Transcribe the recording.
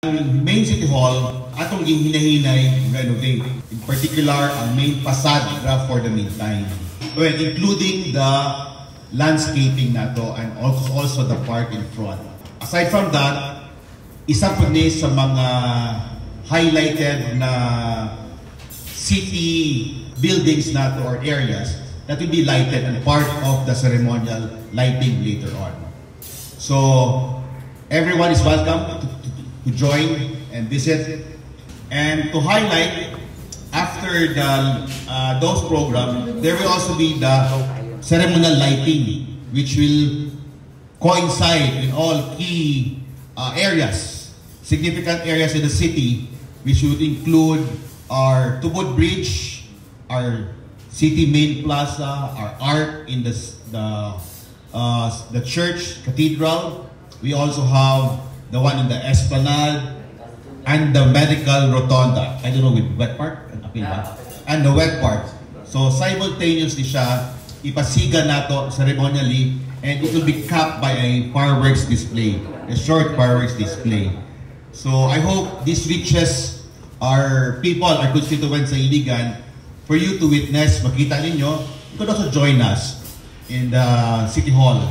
Main City Hall, atong hinahinay renovate. In particular, ang main facade for the meantime. Well, including the landscaping nato and also the park in front. Aside from that, isa po ni sa mga highlighted na city buildings nato or areas that will be lighted and part of the ceremonial lighting later on. So, everyone is welcome to join and visit. And to highlight, after those programs, there will also be the ceremonial lighting, which will coincide in all key areas, significant areas in the city, which would include our Tubod Bridge, our city main plaza, our art in the church, cathedral. We also have the one in the Esplanade and the medical rotunda. I don't know with wet part and the wet part. So simultaneously siya ipasiga nato ceremonially, and it will be capped by a fireworks display, a short fireworks display. So I hope this reaches our people, our constituents sa Iligan, for you to witness, makita ninyo. You could also join us in the City Hall